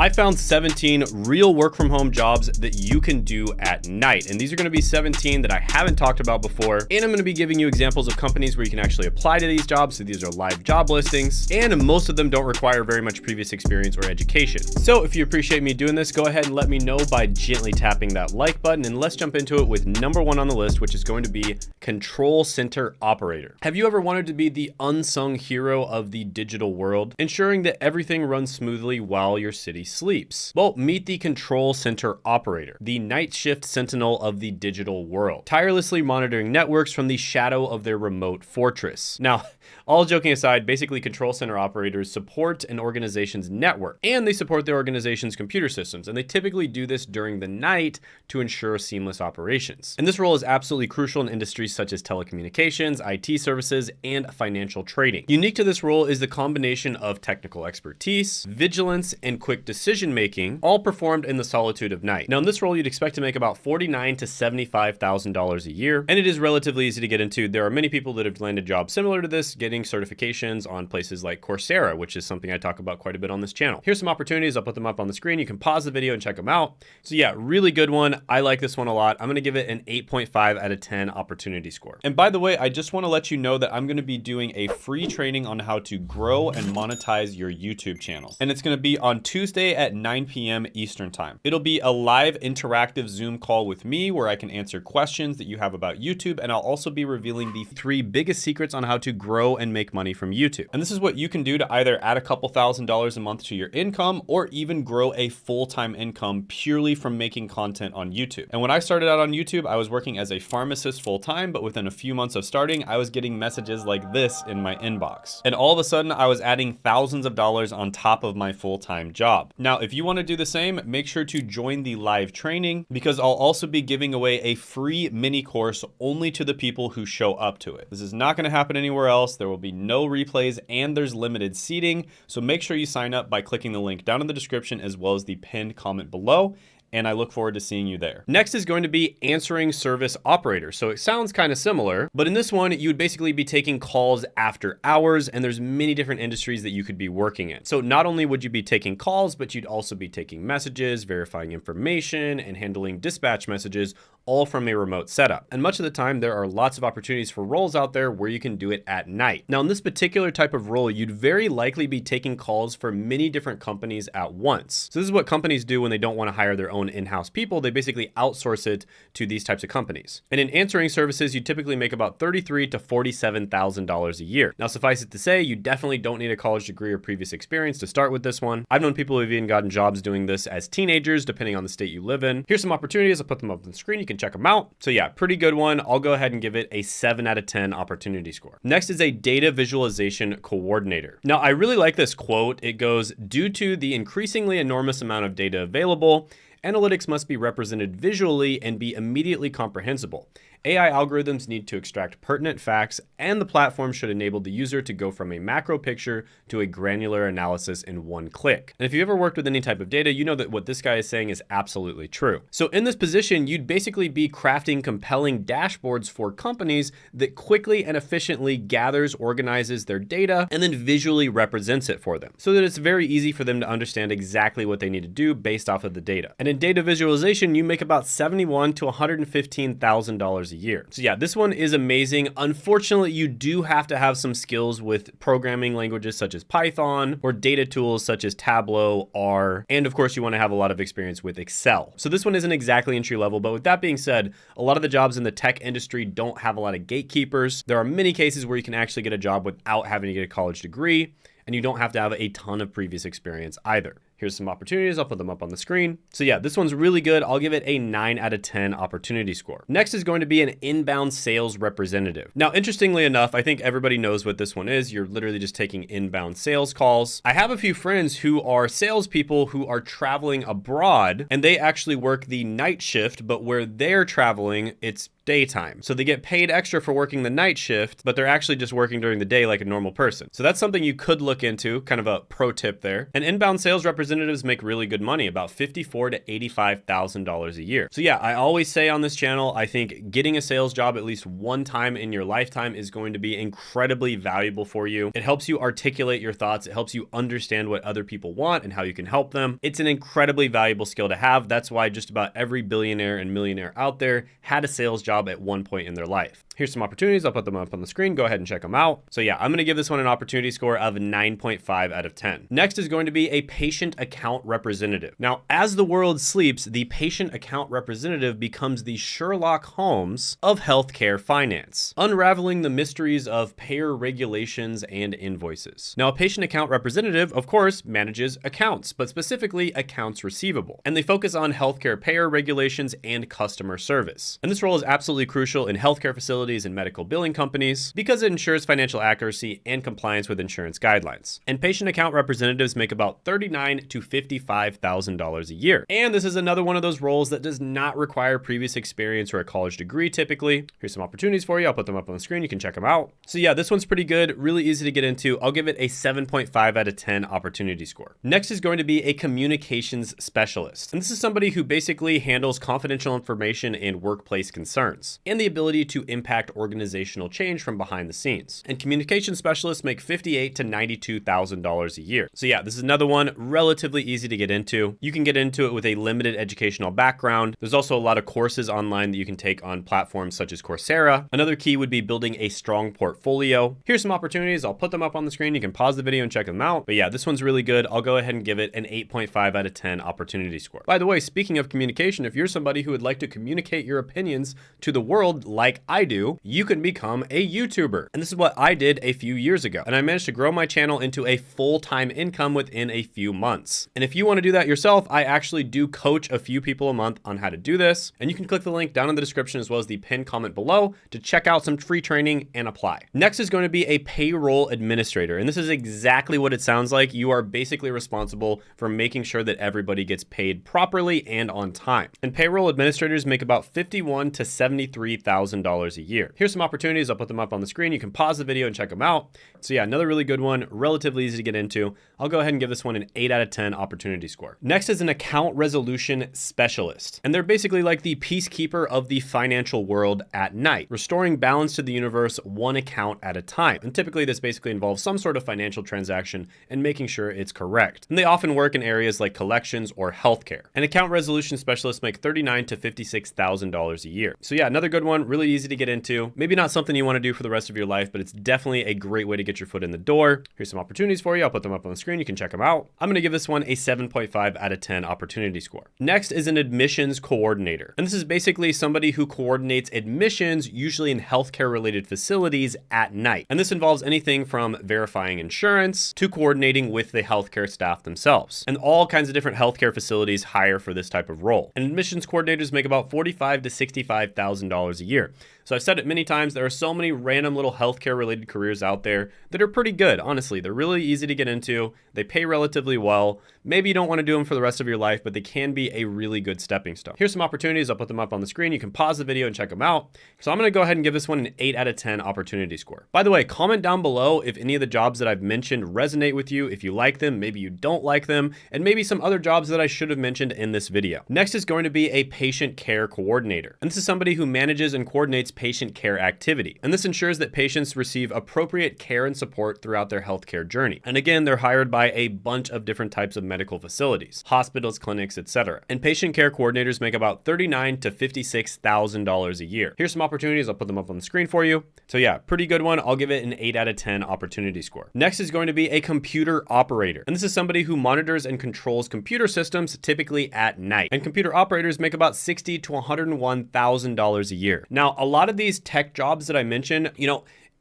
I found 17 real work from home jobs that you can do at night. And these are going to be 17 that I haven't talked about before. And I'm going to be giving you examples of companies where you can actually apply to these jobs. So these are live job listings, and most of them don't require very much previous experience or education. So if you appreciate me doing this, go ahead and let me know by gently tapping that like button. And let's jump into it with number one on the list, which is going to be control center operator. Have you ever wanted to be the unsung hero of the digital world, ensuring that everything runs smoothly while your city sleeps? Well, meet the control center operator, the night shift sentinel of the digital world, tirelessly monitoring networks from the shadow of their remote fortress. Now, all joking aside, basically control center operators support an organization's network, and they support their organization's computer systems, and they typically do this during the night to ensure seamless operations. And this role is absolutely crucial in industries such as telecommunications, IT services, and financial trading. Unique to this role is the combination of technical expertise, vigilance, and quick decision-making, all performed in the solitude of night. Now, in this role, you'd expect to make about $49,000 to $75,000 a year, and it is relatively easy to get into. There are many people that have landed jobs similar to this, getting certifications on places like Coursera, which is something I talk about quite a bit on this channel. Here's some opportunities. I'll put them up on the screen. You can pause the video and check them out. So yeah, really good one. I like this one a lot. I'm going to give it an 8.5 out of 10 opportunity score. And by the way, I just want to let you know that I'm going to be doing a free training on how to grow and monetize your YouTube channel. And it's going to be on Tuesday at 9 p.m. Eastern time. It'll be a live interactive Zoom call with me where I can answer questions that you have about YouTube. And I'll also be revealing the 3 biggest secrets on how to grow and make money from YouTube. And this is what you can do to either add a couple $1,000s a month to your income or even grow a full-time income purely from making content on YouTube. And when I started out on YouTube, I was working as a pharmacist full-time, but within a few months of starting, I was getting messages like this in my inbox. And all of a sudden, I was adding thousands of dollars on top of my full-time job. Now, if you want to do the same, make sure to join the live training because I'll also be giving away a free mini course only to the people who show up to it. This is not going to happen anywhere else. There will be no replays and there's limited seating. So make sure you sign up by clicking the link down in the description as well as the pinned comment below. And I look forward to seeing you there. Next is going to be answering service operator. So it sounds kind of similar, but in this one, you would basically be taking calls after hours, and there's many different industries that you could be working in. So not only would you be taking calls, but you'd also be taking messages, verifying information, and handling dispatch messages, all from a remote setup. And much of the time, there are lots of opportunities for roles out there where you can do it at night. Now, in this particular type of role, you'd very likely be taking calls for many different companies at once. So this is what companies do when they don't want to hire their own in-house people. They basically outsource it to these types of companies. And in answering services, you typically make about $33,000 to $47,000 a year. Now, suffice it to say, you definitely don't need a college degree or previous experience to start with this one. I've known people who've even gotten jobs doing this as teenagers, depending on the state you live in. Here's some opportunities. I'll put them up on the screen. You can check them out. So yeah, pretty good one. I'll go ahead and give it a 7 out of 10 opportunity score. Next is a data visualization coordinator. Now, I really like this quote. It goes, "Due to the increasingly enormous amount of data available, analytics must be represented visually and be immediately comprehensible. AI algorithms need to extract pertinent facts, and the platform should enable the user to go from a macro picture to a granular analysis in one click." And if you've ever worked with any type of data, you know that what this guy is saying is absolutely true. So in this position, you'd basically be crafting compelling dashboards for companies that quickly and efficiently gathers, organizes their data, and then visually represents it for them so that it's very easy for them to understand exactly what they need to do based off of the data. And in data visualization, you make about $71,000 to $115,000 a year. So yeah, this one is amazing. Unfortunately, you do have to have some skills with programming languages such as Python or data tools such as Tableau, R, and of course you want to have a lot of experience with Excel. So this one isn't exactly entry level, but with that being said, a lot of the jobs in the tech industry don't have a lot of gatekeepers. There are many cases where you can actually get a job without having to get a college degree, and you don't have to have a ton of previous experience either. Here's some opportunities. I'll put them up on the screen. So yeah, this one's really good. I'll give it a 9 out of 10 opportunity score. Next is going to be an inbound sales representative. Now, interestingly enough, I think everybody knows what this one is. You're literally just taking inbound sales calls. I have a few friends who are salespeople who are traveling abroad, and they actually work the night shift, but where they're traveling, it's daytime. So they get paid extra for working the night shift, but they're actually just working during the day like a normal person. So that's something you could look into, kind of a pro tip there. And inbound sales representatives make really good money, about $54,000 to $85,000 a year. So yeah, I always say on this channel, I think getting a sales job at least one time in your lifetime is going to be incredibly valuable for you. It helps you articulate your thoughts. It helps you understand what other people want and how you can help them. It's an incredibly valuable skill to have. That's why just about every billionaire and millionaire out there had a sales job at one point in their life. Here's some opportunities. I'll put them up on the screen. Go ahead and check them out. So yeah, I'm going to give this one an opportunity score of 9.5 out of 10. Next is going to be a patient account representative. Now, as the world sleeps, the patient account representative becomes the Sherlock Holmes of healthcare finance, unraveling the mysteries of payer regulations and invoices. Now, a patient account representative, of course, manages accounts, but specifically accounts receivable, and they focus on healthcare payer regulations and customer service. And this role is absolutely crucial in healthcare facilities and medical billing companies because it ensures financial accuracy and compliance with insurance guidelines. And patient account representatives make about $39,000 to $55,000 a year. And this is another one of those roles that does not require previous experience or a college degree typically. Here's some opportunities for you. I'll put them up on the screen. You can check them out. So yeah, this one's pretty good, really easy to get into. I'll give it a 7.5 out of 10 opportunity score. Next is going to be a communications specialist. And this is somebody who basically handles confidential information and workplace concerns and the ability to impact organizational change from behind the scenes. And communication specialists make $58,000 to $92,000 a year. So yeah, this is another one relatively easy to get into. You can get into it with a limited educational background. There's also a lot of courses online that you can take on platforms such as Coursera. Another key would be building a strong portfolio. Here's some opportunities. I'll put them up on the screen. You can pause the video and check them out. But yeah, this one's really good. I'll go ahead and give it an 8.5 out of 10 opportunity score. By the way, speaking of communication, if you're somebody who would like to communicate your opinions to the world like I do, you can become a YouTuber. And this is what I did a few years ago. And I managed to grow my channel into a full-time income within a few months. And if you want to do that yourself, I actually do coach a few people a month on how to do this. And you can click the link down in the description as well as the pinned comment below to check out some free training and apply. Next is going to be a payroll administrator. And this is exactly what it sounds like. You are basically responsible for making sure that everybody gets paid properly and on time. And payroll administrators make about $51,000 to $73,000 a year. Here's some opportunities. I'll put them up on the screen. You can pause the video and check them out. So yeah, another really good one, relatively easy to get into. I'll go ahead and give this one an 8 out of 10 opportunity score. Next is an account resolution specialist. And they're basically like the peacekeeper of the financial world at night, restoring balance to the universe one account at a time. And typically this basically involves some sort of financial transaction and making sure it's correct. And they often work in areas like collections or healthcare. And account resolution specialists make $39,000 to $56,000 a year. So yeah, another good one, really easy to get into. Maybe not something you want to do for the rest of your life, but it's definitely a great way to get your foot in the door. Here's some opportunities for you. I'll put them up on the screen. You can check them out. I'm going to give this one a 7.5 out of 10 opportunity score. Next is an admissions coordinator. And this is basically somebody who coordinates admissions, usually in healthcare related facilities at night. And this involves anything from verifying insurance to coordinating with the healthcare staff themselves. And all kinds of different healthcare facilities hire for this type of role. And admissions coordinators make about $45,000 to $65,000 a year. So I've said it many times, there are so many random little healthcare related careers out there that are pretty good. Honestly, they're really easy to get into. They pay relatively well. Maybe you don't want to do them for the rest of your life, but they can be a really good stepping stone. Here's some opportunities. I'll put them up on the screen. You can pause the video and check them out. So I'm going to go ahead and give this one an 8 out of 10 opportunity score. By the way, comment down below if any of the jobs that I've mentioned resonate with you, if you like them, maybe you don't like them, and maybe some other jobs that I should have mentioned in this video. Next is going to be a patient care coordinator. And this is somebody who manages and coordinates patient care activity. And this ensures that patients receive appropriate care and support throughout their healthcare journey. And again, they're hired by a bunch of different types of medical facilities, hospitals, clinics, etc. And patient care coordinators make about $39,000 to $56,000 a year. Here's some opportunities. I'll put them up on the screen for you. So yeah, pretty good one. I'll give it an 8 out of 10 opportunity score. Next is going to be a computer operator. And this is somebody who monitors and controls computer systems, typically at night. And computer operators make about $60,000 to $101,000 a year. Now, a lot of these tech jobs that I mentioned,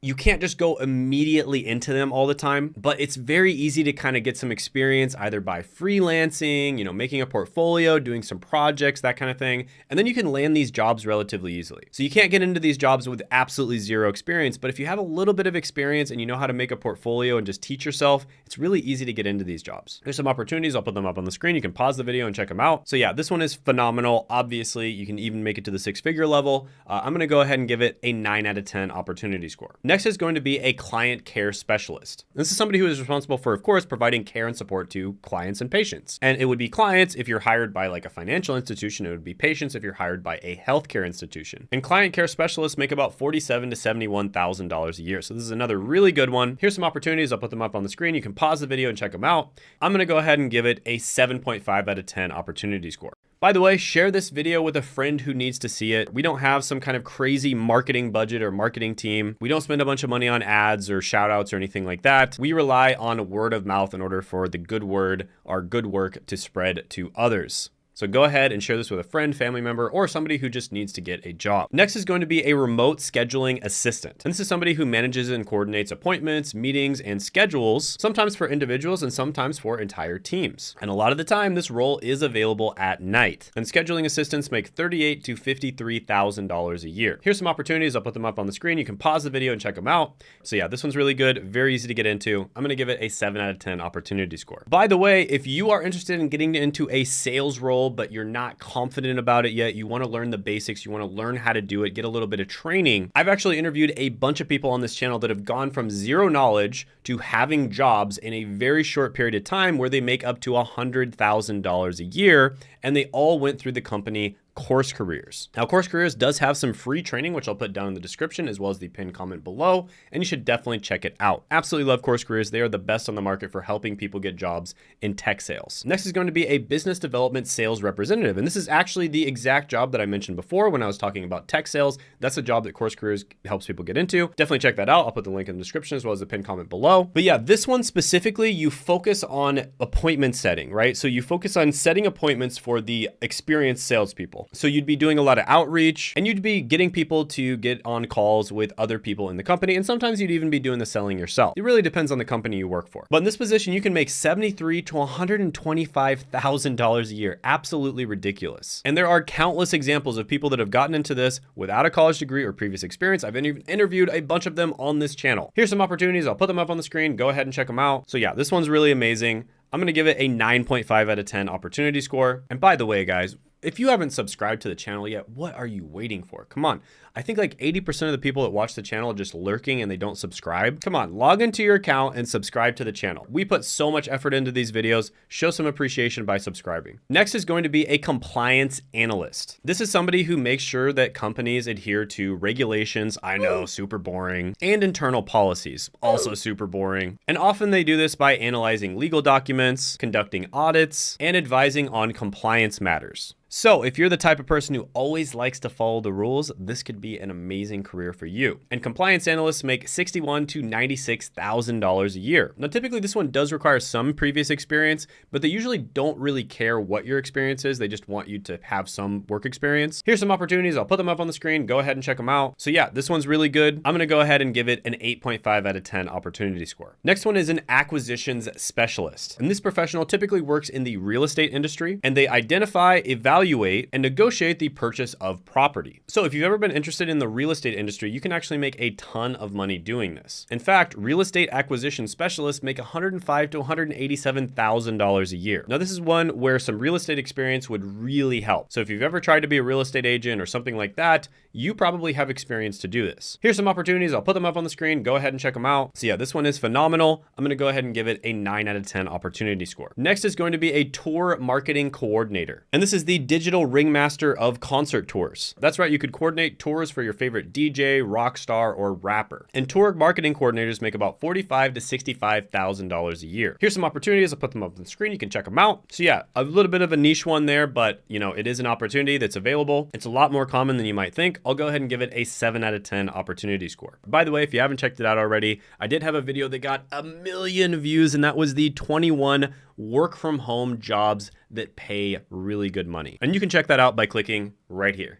You can't just go immediately into them all the time, but it's very easy to kind of get some experience either by freelancing, making a portfolio, doing some projects, that kind of thing. And then you can land these jobs relatively easily. So you can't get into these jobs with absolutely zero experience, but if you have a little bit of experience and you know how to make a portfolio and just teach yourself, it's really easy to get into these jobs. There's some opportunities. I'll put them up on the screen. You can pause the video and check them out. So yeah, this one is phenomenal. Obviously, you can even make it to the 6-figure level. I'm going to go ahead and give it a 9 out of 10 opportunity score. Next is going to be a client care specialist. This is somebody who is responsible for, of course, providing care and support to clients and patients. And it would be clients if you're hired by like a financial institution. It would be patients if you're hired by a healthcare institution. And client care specialists make about $47,000 to $71,000 a year. So this is another really good one. Here's some opportunities. I'll put them up on the screen. You can pause the video and check them out. I'm going to go ahead and give it a 7.5 out of 10 opportunity score. By the way, share this video with a friend who needs to see it. We don't have some kind of crazy marketing budget or marketing team. We don't spend a bunch of money on ads or shout outs or anything like that. We rely on word of mouth in order for the good word, our good work to spread to others. So go ahead and share this with a friend, family member, or somebody who just needs to get a job. Next is going to be a remote scheduling assistant. And this is somebody who manages and coordinates appointments, meetings, and schedules, sometimes for individuals and sometimes for entire teams. And a lot of the time, this role is available at night. And scheduling assistants make $38,000 to $53,000 a year. Here's some opportunities. I'll put them up on the screen. You can pause the video and check them out. So yeah, this one's really good. Very easy to get into. I'm going to give it a 7 out of 10 opportunity score. By the way, if you are interested in getting into a sales role, but you're not confident about it yet, you want to learn the basics, you want to learn how to do it, get a little bit of training. I've actually interviewed a bunch of people on this channel that have gone from zero knowledge to having jobs in a very short period of time where they make up to $100,000 a year, and they all went through the company Course Careers. Now, Course Careers does have some free training, which I'll put down in the description as well as the pinned comment below, and you should definitely check it out. Absolutely love Course Careers. They are the best on the market for helping people get jobs in tech sales. Next is going to be a business development sales representative, and this is actually the exact job that I mentioned before when I was talking about tech sales. That's a job that Course Careers helps people get into. Definitely check that out. I'll put the link in the description as well as the pinned comment below. But yeah, this one specifically, you focus on appointment setting, right? So you focus on setting appointments for the experienced salespeople. So you'd be doing a lot of outreach and you'd be getting people to get on calls with other people in the company. And sometimes you'd even be doing the selling yourself. It really depends on the company you work for. But in this position, you can make $73,000 to $125,000 a year. Absolutely ridiculous. And there are countless examples of people that have gotten into this without a college degree or previous experience. I've interviewed a bunch of them on this channel. Here's some opportunities. I'll put them up on the screen. Go ahead and check them out. So yeah, this one's really amazing. I'm going to give it a 9.5 out of 10 opportunity score. And by the way, guys, if you haven't subscribed to the channel yet, what are you waiting for? Come on. I think like 80% of the people that watch the channel are just lurking and they don't subscribe. Come on, log into your account and subscribe to the channel. We put so much effort into these videos. Show some appreciation by subscribing. Next is going to be a compliance analyst. This is somebody who makes sure that companies adhere to regulations, I know, super boring, and internal policies, also super boring. And often they do this by analyzing legal documents, conducting audits, and advising on compliance matters. So if you're the type of person who always likes to follow the rules, this could be an amazing career for you. And compliance analysts make $61,000 to $96,000 a year. Now, typically this one does require some previous experience, but they usually don't really care what your experience is. They just want you to have some work experience. Here's some opportunities. I'll put them up on the screen. Go ahead and check them out. So yeah, this one's really good. I'm going to go ahead and give it an 8.5 out of 10 opportunity score. Next one is an acquisitions specialist. And this professional typically works in the real estate industry, and they identify, evaluate, and negotiate the purchase of property. So if you've ever been interested in the real estate industry, you can actually make a ton of money doing this. In fact, real estate acquisition specialists make $105,000 to $187,000 a year. Now, this is one where some real estate experience would really help. So if you've ever tried to be a real estate agent or something like that, you probably have experience to do this. Here's some opportunities. I'll put them up on the screen. Go ahead and check them out. So yeah, this one is phenomenal. I'm going to go ahead and give it a 9 out of 10 opportunity score. Next is going to be a tour marketing coordinator. And this is the digital ringmaster of concert tours. That's right. You could coordinate tours for your favorite DJ, rock star, or rapper. And tour marketing coordinators make about $45,000 to $65,000 a year. Here's some opportunities. I'll put them up on the screen. You can check them out. So yeah, a little bit of a niche one there, but you know, it is an opportunity that's available. It's a lot more common than you might think. I'll go ahead and give it a 7 out of 10 opportunity score. By the way, if you haven't checked it out already, I did have a video that got 1 million views, and that was the 21 work from home jobs that pay really good money. And you can check that out by clicking right here.